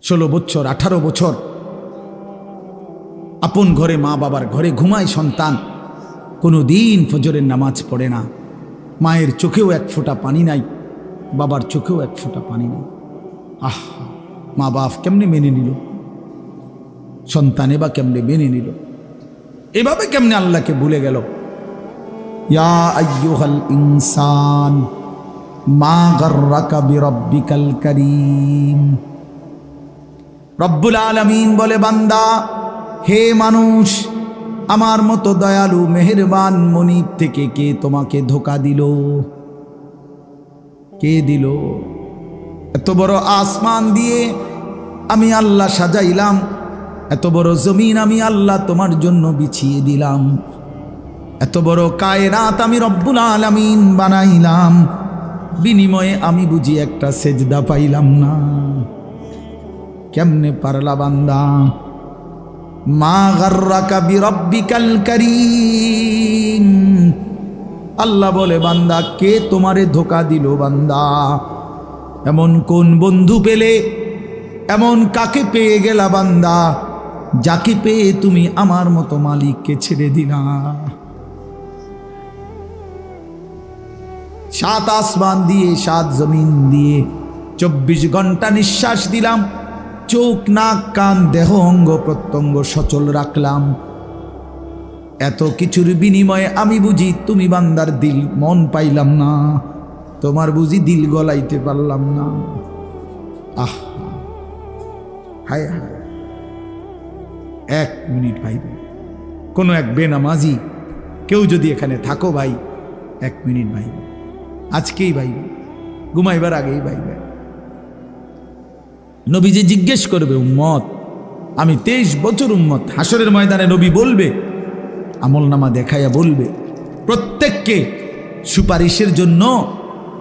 16 বছর 18 বছর আপন ঘরে মা বাবার ঘরে ঘুমায় সন্তান, কোনো দিন ফজরের নামাজ পড়ে না। মায়ের চোখেও এক ফোঁটা পানি নাই, বাবার চোখেও এক ফোঁটা পানি নাই। মা বাপ কেমনে মেনে নিল, সন্তানে বা কেমনে মেনে নিল, এভাবে কেমনে আল্লাহকে ভুলে গেল। ইয়া আইয়ুহাল ইনসান মা গাররাকা বিরাব্বিকাল কারীম। রব্বুল আলামিন বলে, বান্দা হে মানুষ, আমার মতো দয়ালু মেহেরবান মনিব থেকে কে তোমাকে ধোঁকা দিল? কে দিল? এত বড় আসমান দিয়ে আমি আল্লাহ সাজাইলাম, এত বড় জমিন আমি আল্লাহ তোমার জন্য বিছিয়ে দিলাম, এত বড় কায়নাত আমি রব্বুল আলামিন বানাইলাম, বিনিময়ে আমি বুঝি একটা সেজদা পাইলাম না? কেমনে পারলা বান্দা? মা গাররাকা বিরাব্বিকাল কারীম। আল্লাহ বলে, বান্দা কে তোমারে ধোঁকা দিল? বান্দা এমন কোন বন্ধু পেলে, এমন কাকে পেয়ে গেলা বান্দা, যাকে পেয়ে তুমি আমার মতো মালিককে ছেড়ে দিলা? 7 আসমান দিয়ে 7 জমিন দিয়ে 24 ঘন্টা নিঃশ্বাস দিলাম, চোখ নাক কান দেহ অঙ্গ প্রত্যঙ্গ সচল রাখলাম। এত কিছুর বিনিময়ে আমি বুঝি তুমি বান্দার দিল মন পাইলাম না, তোমার বুঝি দিল গলাইতে পারলাম না। হায় হায়, 1 মিনিট ভাইবে, কোনো এক বেনামাজি কেউ যদি এখানে থাকো ভাই, 1 মিনিট ভাইবে, আজকেই ভাইবে, ঘুমাইবার আগেই ভাইবে। নবীজি জিজ্ঞেস করবে, উম্মত আমি 23 বছর উম্মত, হাসরের ময়দানে নবী বলবে, আমলনামা দেখাইয়া বলবে, প্রত্যেককে সুপারিশের জন্য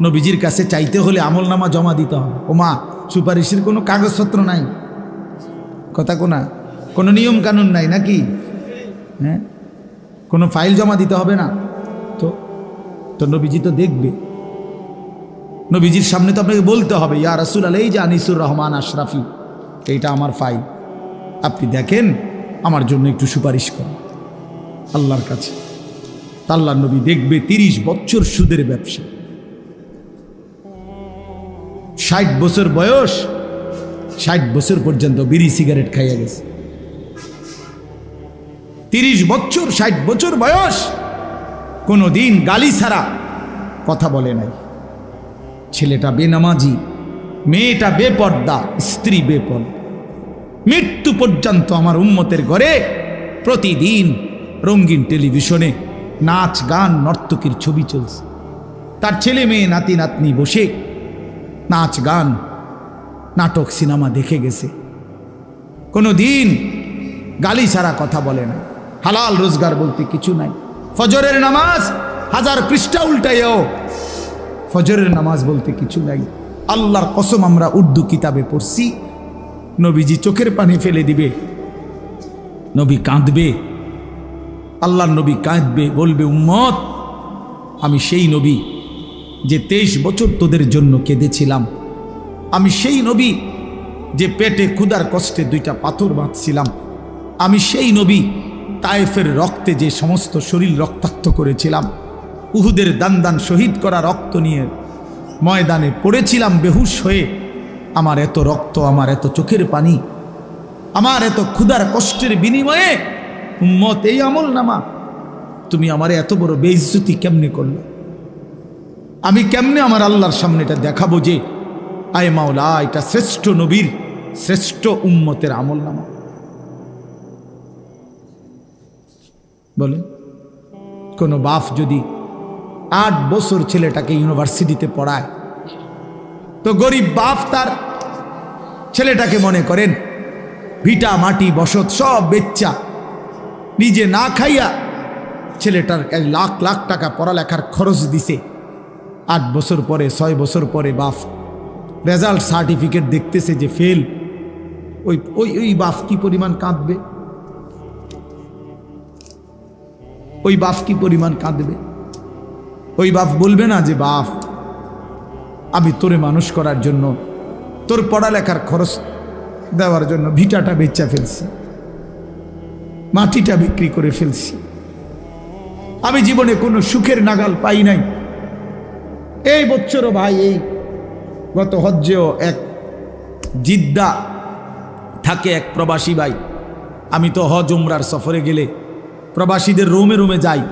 নবীজির কাছে চাইতে হলে আমলনামা জমা দিতে হবে। ওমা, সুপারিশের কোনো কাগজপত্র নাই, কথা কোনা, কোনো নিয়ম কানুন নাই নাকি? হ্যাঁ, কোনো ফাইল জমা দিতে হবে না তো নবীজি তো দেখবে, নবীজির সামনে তো আপনাকে বলতে হবে, ইয়া রাসূলুল্লাহ, এই যে আনিসুর রহমান আশরাফি, এইটা আমার ফাইল, আপনি দেখেন, আমার জন্য একটু সুপারিশ করেন আল্লাহর কাছে। আল্লাহর নবী দেখবে 30 বছর সুদের ব্যবসা, 60 বছর বয়স, 60 বছর পর্যন্ত বিড়ি সিগারেট খাইয়া গেছে। 30 বছর 60 বছর বয়স, কোনোদিন গালি ছাড়া কথা বলে নাই। ছেলেটা বেনামাজি, মেয়েটা বেপর্দা, স্ত্রী বেপর্দা। মৃত্যু পর্যন্ত আমার উম্মতের ঘরে প্রতিদিন রঙিন টেলিভিশনে নাচ গান নর্তকীর ছবি চলছে। তার ছেলে মেয়ে নাতি নাতনি বসে নাচ গান নাটক সিনেমা দেখে গেছে, কোনোদিন গালি ছাড়া কথা বলে না। হালাল রোজগার বলতে কিছু নাই। ফজরের নামাজ 1000 পৃষ্ঠা উল্টাইও, ফজরের নামাজ বলতে কিছু নাই। আল্লাহর কসম, আমরা উর্দু কিতাবে পড়ছি, নবীজি চোখের পানি ফেলে দিবে, নবী কাঁদবে, আল্লাহর নবী কাঁদবে, বলবে, উম্মত আমি সেই নবী যে 23 বছর তোদের জন্য কেঁদেছিলাম, আমি সেই নবী যে পেটে ক্ষুধার কষ্টে 2টা পাথর বাঁধছিলাম, আমি সেই নবী তায়েফের রক্তে যে সমস্ত শরীর রক্তাক্ত করেছিলাম, উহুদের দান শহীদ করা রক্ত নিয়ে ময়দানে পড়েছিলাম বেহুশ হয়ে, আমার এত রক্ত, আমার এত চোখের পানি, আমার এত ক্ষুধার কষ্টের বিনিময়ে উম্মত এই আমলনামা, তুমি আমারে এত বড় বেইজ্জতি কেমনে করলে? আমি কেমনে আমার আল্লাহর সামনে এটা দেখাবো যে আয় মাওলা, এটা শ্রেষ্ঠ নবীর শ্রেষ্ঠ উম্মতের আমলনামা? বলে, কোনো বাপ যদি 8 বছর ছেলেটাকে ইউনিভার্সিটিতে পড়ায়, তো গরিব বাপ তার ছেলেটাকে মনে করেন ভিটা মাটি বসত সব বেচ্চা, নিজে না খাইয়া ছেলেটার লাখ লাখ টাকা পড়ালেখার খরচ দিছে। 8 বছর পরে 6 বছর পরে বাপ রেজাল্ট সার্টিফিকেট দেখতেছে যে ফেল, ওই বাপ কি পরিমাণ কাঁদবে? ওই বাপ কি পরিমাণ কাঁদবে? ওই বাপ বলবে না যে, বাপ আমি তোরে মানুষ করার জন্য, তোর পড়ালেখার খরচ দেওয়ার জন্য ভিটাটা বেচা ফেলছি, মাটিটা বিক্রি করে ফেলছি। আমি জীবনে কোনো সুখের নাগাল পাই নাই। এই বছরও ভাই, এই গত হজ্জেও এক জিদ্দা থাকে এক প্রবাসী ভাই, আমি তো হজ উমরার সফরে গেলে প্রবাসীদের রুমে রুমে যাই,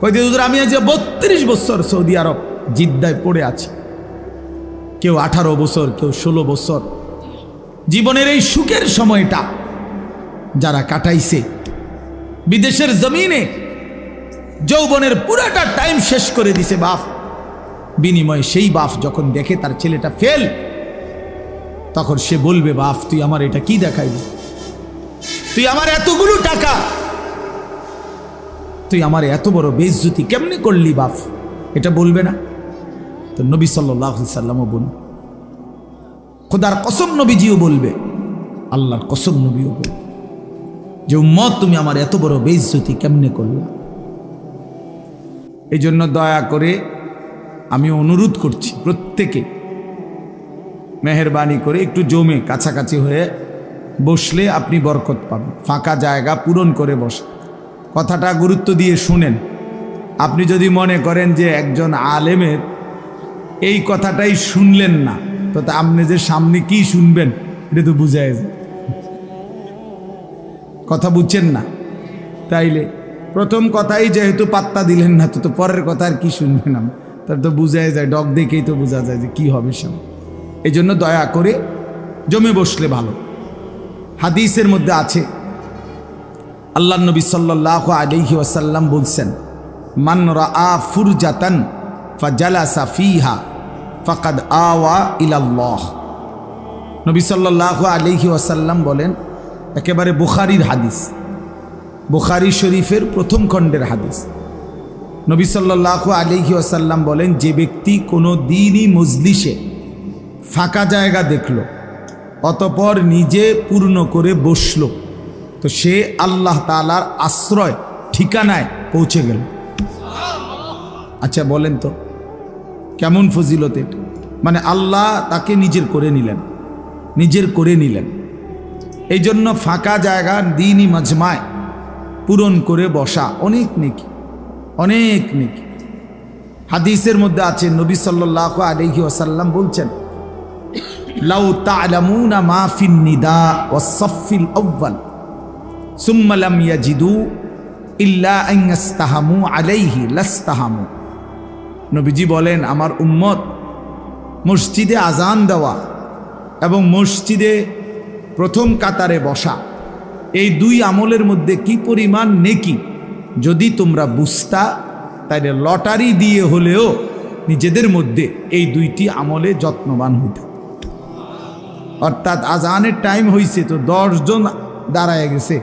কইতে হুজুর আমি আজ 32 বছর সৌদি আরব জিদ্দায় পড়ে আছি, কেউ 18 বছর, কেউ 16 বছর। জীবনের এই সুখের সময়টা যারা কাটাইছে বিদেশের জমিনে, যৌবনের পুরাটা টাইম শেষ করে দিছে বাপ, বিনিময়ে সেই বাপ যখন দেখে তার ছেলেটা ফেল, তখন সে বলবে, বাপ তুই আমার এটা কি দেখাইলি, তুই আমার এতগুলো টাকা, তুই আমার এত বড় বেইজ্জতি কেমনে করলি বাপ, এটা বলবে না? তো নবী সাল্লাল্লাহু আলাইহি সাল্লামও বলবে, খোদার কসম নবীজিও বলবে, আল্লাহর কসম নবীও বলবে যে উম্মত তুমি আমার এত বড় বেইজ্জতি কেমনে করলা। এই জন্য দয়া করে আমি অনুরোধ করছি প্রত্যেকে মেহেরবানি করে একটু জমে কাছাকাছি হয়ে বসলে আপনি বরকত পাবেন। ফাঁকা জায়গা পূরণ করে বসে কথাটা গুরুত্ব দিয়ে শুনেন। আপনি যদি মনে করেন যে একজন আলেমের এই কথাটাই শুনলেন না, তো আপনি যে সামনে কি শুনবেন এটা তো বুঝাই যায়, কথা বুঝছেন না। তাইলে প্রথম কথাই যেহেতু পাত্তা দিলেন না, তো পরের কথা আর কি শুনবেন? তার তো বুঝাই যায়, ডগ দেখেই তো বোঝা যায় যে কি হবে সামনে। এই জন্য দয়া করে জমে বসলে ভালো। হাদিসের মধ্যে আছে, আল্লাহ নবী সাল্লাল্লাহু আলাইহি ওয়াসাল্লাম বলছেন, মান রাআ ফুরজাতান ফাজালাসা ফিহা ফাকাদ আওয়া ইলাল্লাহ। নবী সাল্লাল্লাহু আলাইহি ওয়াসাল্লাম বলেন, একেবারে বুখারীর হাদিস, বুখারী শরীফের প্রথম খণ্ডের হাদিস। নবী সাল্লাল্লাহু আলাইহি ওয়াসাল্লাম বলেন, যে ব্যক্তি কোনো দিনই মজলিসে ফাঁকা জায়গা দেখল অতঃপর নিজে পূর্ণ করে বসল, তো সে আল্লাহ তাআলার আশ্রয় ঠিকানায় পৌঁছে গেল। আচ্ছা বলেন তো কেমন ফজিলত এটা? মানে আল্লাহ তাকে নিজের করে নিলেন, নিজের করে নিলেন। এই জন্য ফাঁকা জায়গা দিনই মাজমায় পূরণ করে বসা অনেক নেকি, অনেক নেকি। হাদিসের মধ্যে আছে, নবী সাল্লাল্লাহু আলাইহি ওয়াসাল্লাম বলছেন, লাউ তা'লামুনা মা ফিন নিদা ওয়াস সাফফিল আউয়াল সুম্মা লাম ইয়াজিদু ইল্লা আন ইস্তাহামু আলাইহি লাস্তাহামু। নবীজি বলেন, আমার উম্মত মসজিদে আজান দেওয়া এবং মসজিদে প্রথম কাতারে বসা, এই দুই আমলের মধ্যে কি পরিমাণ নেকি যদি তোমরা বুঝতা, তাইলে লটারি দিয়ে হলেও নিজেদের মধ্যে এই দুইটি আমলে যত্নবান হইত। অর্থাৎ আজানের টাইম হয়েছে, তো 10 জন দাঁড়ায় গেছে,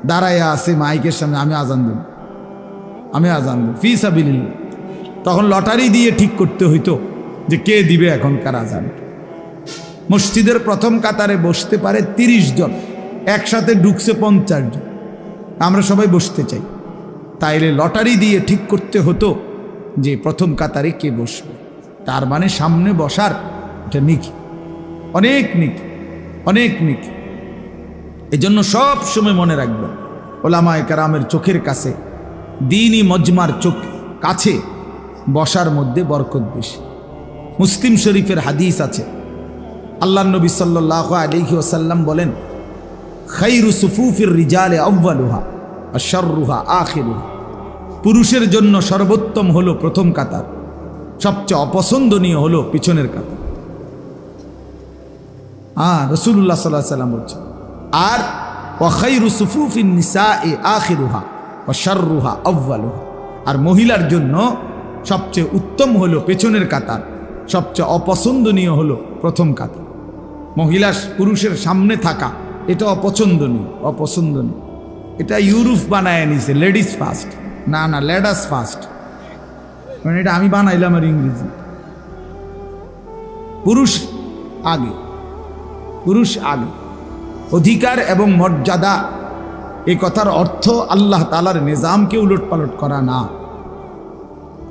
দাঁড়ায় আছে মাইকের সামনে, আমি আজান দেব, আমি আজান দেব ফি সাবিলিল্লাহ। তখন লটারি দিয়ে ঠিক করতে হইতো যে কে দিবে এখনকার আজান। মসজিদের প্রথম কাতারে বসতে পারে 30 জন, একসাথে ঢুকছে 50 জন, আমরা সবাই বসতে চাই, তাইলে লটারি দিয়ে ঠিক করতে হতো যে প্রথম কাতারে কে বসবে। তার মানে সামনে বসার এটা নিকি, অনেক নিকি, অনেক নিকি। এই জন্য সব সময় মনে রাখবেন, ওলামায়ে কেরামের চোখের কাছে, দ্বীনি মজমার চোখ কাছে বসার মধ্যে বরকত বেশি। মুসলিম শরীফের হাদিস আছে, আল্লাহ নবী সাল্লাল্লাহু আলাইহি ওয়াসাল্লাম বলেন, খায়রু সুফুফির রিজালে আউয়ালুহা ওয়া শাররুহা আখিরুহা। পুরুষের জন্য সর্বোত্তম হলো প্রথম কাতার, সবচেয়ে অপছন্দনীয় হলো পিছনের কাতার। রাসূলুল্লাহ সাল্লাল্লাহু আলাইহি ওয়াসাল্লাম বলছেন, আর ওয়া খায়রু সুফুফিন নিসাই আখিরুহা ওয়া শাররুহা আউয়ালুহা। আর মহিলার জন্য সবচেয়ে উত্তম হলো পেছনের কাতার, সবচেয়ে অপছন্দনীয় হলো প্রথম কাতার। মহিলা পুরুষের সামনে থাকা এটা অপছন্দনীয়, অপছন্দনীয়। এটা ইউরোপ বানায় নিছে, লেডিস ফার্স্ট, না না লেডাস ফার্স্ট, মানে এটা আমি বানাইলাম আর ইংরেজি। পুরুষ আগে, পুরুষ আগে। অধিকার এবং মর্যাদা, এই কথার অর্থ আল্লাহ তাআলার নিজামকে উলটপালট করা না।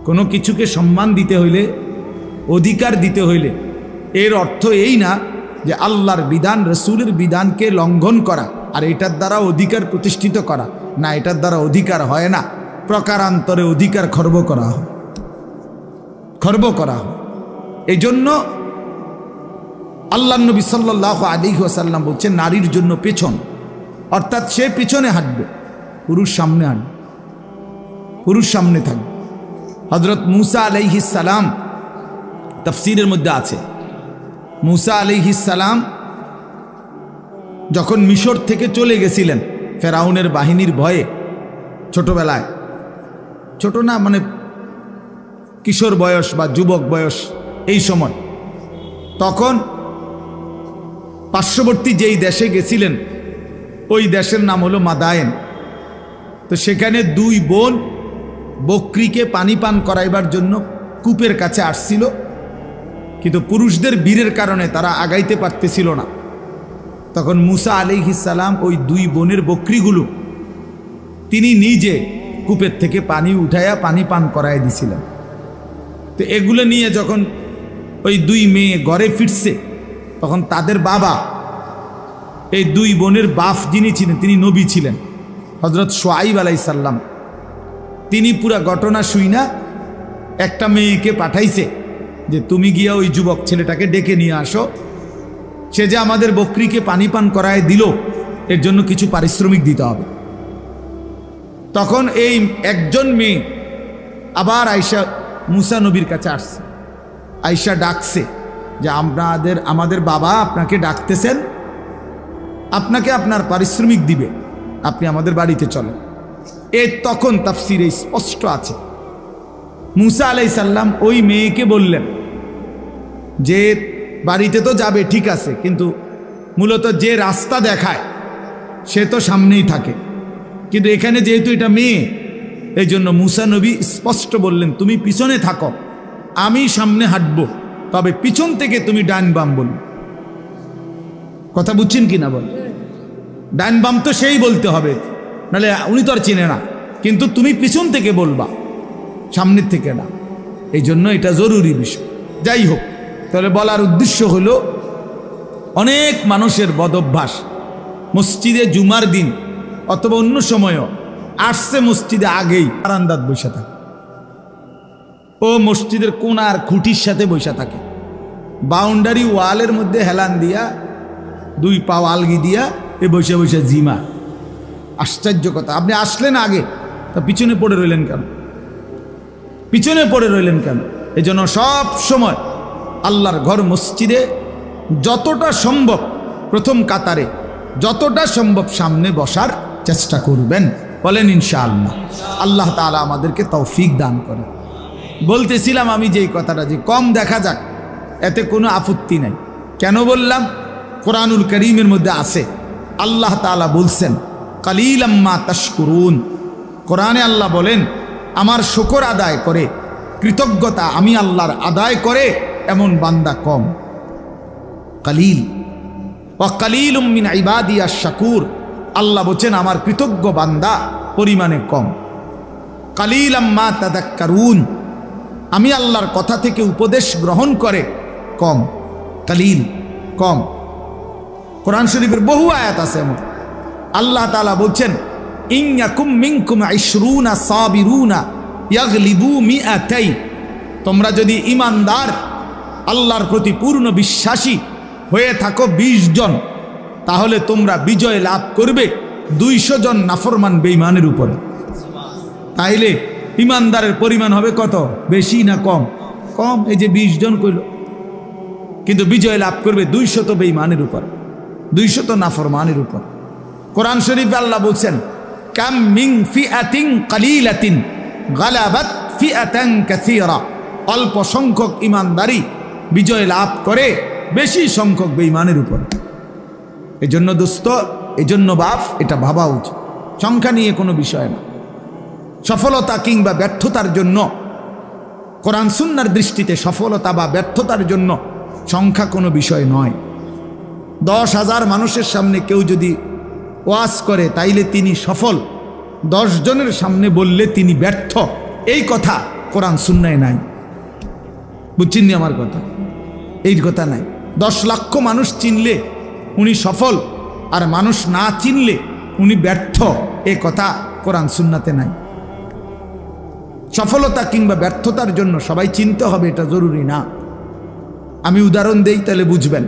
কোনো কিছুকে সম্মান দিতে হইলে, অধিকার দিতে হইলে এর অর্থ এই না যে আল্লাহর বিধান রসুলের বিধানকে লঙ্ঘন করা আর এটার দ্বারা অধিকার প্রতিষ্ঠিত করা, না এটার দ্বারা অধিকার হয় না, প্রকারান্তরে অধিকার খর্ব করা হয়, খর্ব করা হয়। এই জন্য আল্লাহ নবী সাল্লাল্লাহু আলাইহি ওয়াসাল্লাম বলছেন নারীর জন্য পেছন, অর্থাৎ সে পিছনে হাঁটবে, পুরুষ সামনে হাঁটবে, পুরুষ সামনে থাকবে। হযরত মূসা আলাইহিস সালাম তাফসীরের মধ্যে আছে, মূসা আলাইহিস সালাম যখন মিশর থেকে চলে গেছিলেন ফেরাউনের বাহিনীর ভয়ে, ছোটবেলায়, ছোট না মানে কিশোর বয়স বা যুবক বয়স এই সময়, তখন পার্শ্ববর্তী যেই দেশে গেছিলেন ওই দেশের নাম হলো মাদায়েন। তো সেখানে দুই বোন বকরিকে পানি পান করাইবার জন্য কূপের কাছে আসছিল, কিন্তু পুরুষদের বীরের কারণে তারা আগাইতে পারতেছিল না। তখন মূসা আলাইহিস সালাম ওই দুই বোনের বকরিগুলো তিনি নিজে কূপের থেকে পানি উঠাইয়া পানি পান করাই দিছিলেন। তো এগুলো নিয়ে যখন ওই দুই মেয়ে ঘরে ফিরছে, তখন তাদের বাবা, এই দুই বোনের বাপ যিনি ছিলেন তিনি নবী ছিলেন, হযরত শুআইব আলাইহিস সালাম, তিনি পুরা ঘটনা শুইনা একটা মেয়েকে পাঠাইছে যে তুমি গিয়া ওই যুবক ছেলেটাকে ডেকে নিয়ে আসো, সে যে আমাদের বকরিকে পানি পান করায় দিল এর জন্য কিছু পারিশ্রমিক দিতে হবে। তখন এই একজন মেয়ে আবার আয়েশা মূসা নবীর কাছে আসছে, আয়েশা ডাকছে যে আমাদের বাবা আপনাকে ডাকতেছেন, আপনাকে আপনার পারিশ্রমিক দিবে, আপনি আমাদের বাড়িতে চলেন। এ তখন তাফসীরে স্পষ্ট আছে মূসা আলাইহিস সালাম ওই মেয়েকে বললেন যে বাড়িতে তো যাবে ঠিক আছে, কিন্তু মূলত যে রাস্তা দেখায় সে তো সামনেই থাকে, কিন্তু এখানে যেহেতু এটা মেয়ে, এই জন্য মূসা নবী স্পষ্ট বললেন তুমি পিছনে থাকো, আমি সামনে হাঁটবো, তবে পিছন থেকে তুমি ডান বাম বলবে। কথা বুঝছেন কি না বল? ডান বাম তো সেই বলতে হবে, নাহলে উনি তো আর চেনে না, কিন্তু তুমি পিছন থেকে বলবা, সামনের থেকে না। এই জন্য এটা জরুরি বিষয়। যাই হোক, তাহলে বলার উদ্দেশ্য হলো অনেক মানুষের বদভ্যাস মসজিদে জুমার দিন অথবা অন্য সময়ও আসছে মসজিদে আগেই বারান্দাত বসে থাকে, ও মসজিদের কোনার খুঁটির সাথে বসে থাকে, বাউন্ডারি ওয়ালের মধ্যে হেলান দিয়া দুই পাও আলগি দিয়া এ বসে বসে জিমা। আশ্চর্য কথা, আপনি আসলেন আগে, তা পিছনে পড়ে রইলেন কেন? পিছনে পড়ে রইলেন কেন? এই জন্য সব সময় আল্লাহর ঘর মসজিদে যতটা সম্ভব প্রথম কাতারে, যতটা সম্ভব সামনে বসার চেষ্টা করবেন, বলেন ইনশাআল্লাহ। আল্লাহ তাআলা আমাদেরকে তৌফিক দান করেন। বলতেছিলাম আমি যেই কথাটা, যে কম দেখা যাক এতে কোনো আপত্তি নাই। কেন বললাম? কোরআনুল কারীমের মধ্যে আছে, আল্লাহ তাআলা বলছেন কালিলাম মা তাশকুরুন। কোরআনে আল্লাহ বলেন আমার শুকর আদায় করে, কৃতজ্ঞতা আমি আল্লাহর আদায় করে এমন বান্দা কম। কালিল ওয়া কালিলুম মিন ইবাদিয়াশ শাকুর, আল্লাহ বলেন আমার কৃতজ্ঞ বান্দা পরিমাণে কম। কালিলাম মা তাযাক্কারুন, আমি আল্লাহর কথা থেকে উপদেশ গ্রহণ করে কম। কালিল, কম। কোরআন শরীফের বহু আয়াত আছে এমন, আল্লাহ তাআলা বলছেন ইন ইয়াকুম মিনকুম 20 সাবিরুনা ইয়াগলিবু মিআতাই, তোমরা যদি ঈমানদার আল্লাহর প্রতি পূর্ণ বিশ্বাসী হয়ে থাকো 20 জন, তাহলে তোমরা বিজয় লাভ করবে 200 জন নাফরমান বেঈমানের উপরে। তাইলে ঈমানদারের পরিমাণ হবে কত? বেশি না কম? কম। এই যে 20 জন কইল, কিন্তু বিজয় লাভ করবে 200 বেঈমানের উপর, 200 নাফরমানের উপর। কোরআন শরীফে আল্লাহ বলছেন কাম মিন ফিআতিন কালিলাতিন গালাবাত ফিআতান কাসীরা, অল্প সংখ্যক ঈমানদারি বিজয় লাভ করে বেশি সংখ্যক বেঈমানের উপরে। এজন্য দোস্ত, এজন্য বাপ, এটা ভাবা উচিত। সংখ্যা নিয়ে কোনো বিষয় না। সফলতা কিংবা ব্যর্থতার জন্য, কোরআন সুন্নাহর দৃষ্টিতে সফলতা বা ব্যর্থতার জন্য সংখ্যা কোনো বিষয় নয়। 10,000 মানুষের সামনে কেউ যদি ওয়াজ করে তাইলে তিনি সফল, 10 জনের সামনে বললে তিনি ব্যর্থ, এই কথা কোরআন সুন্নায় নাই। বুঝছেন নি আমার কথা? এই কথা নাই। 10 লক্ষ মানুষ চিনলে উনি সফল, আর মানুষ না চিনলে উনি ব্যর্থ, এ কথা কোরআন সুন্নাতে নাই। সফলতা কিংবা ব্যর্থতার জন্য সবাই চিনতে হবে এটা জরুরি না। আমি উদাহরণ দেই তাহলে বুঝবেন।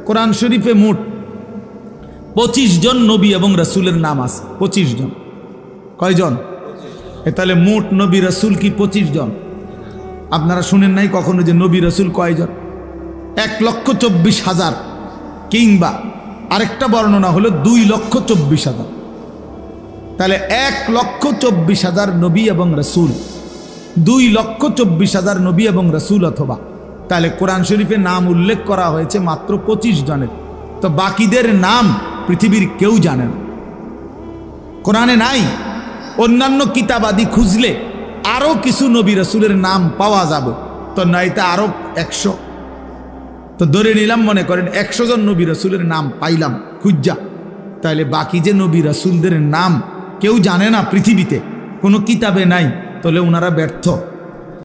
কোরআন শরীফে মোট 25 জন নবী এবং রাসূলের নাম আছে। 25 জন। কয়জন? তাহলে মোট নবী রাসূল কি 25 জন? আপনারা শুনেন নাই কখনো যে নবী রাসূল কয়জন? 1,24,000, কিংবা আরেকটা বর্ণনা হলো 2,24,000। তাহলে 1,24,000 নবী এবং রাসূল, 2,24,000 নবী এবং রাসূল, অথবা তাহলে কোরআন শরীফে নাম উল্লেখ করা হয়েছে মাত্র 25 জনের। তো বাকিদের নাম পৃথিবীর কেউ জানে না, কোরআনে নাই। অন্যান্য কিতাবাদি খুঁজলে আরো কিছু নবী রাসূলের নাম পাওয়া যাবে, তো নয়তো আরো 100। তো ধরে নিলাম, মনে করেন 100 জন নবী রাসূলের নাম পাইলাম খুঁজা, তাহলে বাকি যে নবী রাসূলদের নাম কেউ জানে না পৃথিবীতে, কোনো কিতাবে নাই, তাহলে ওনারা ব্যর্থ।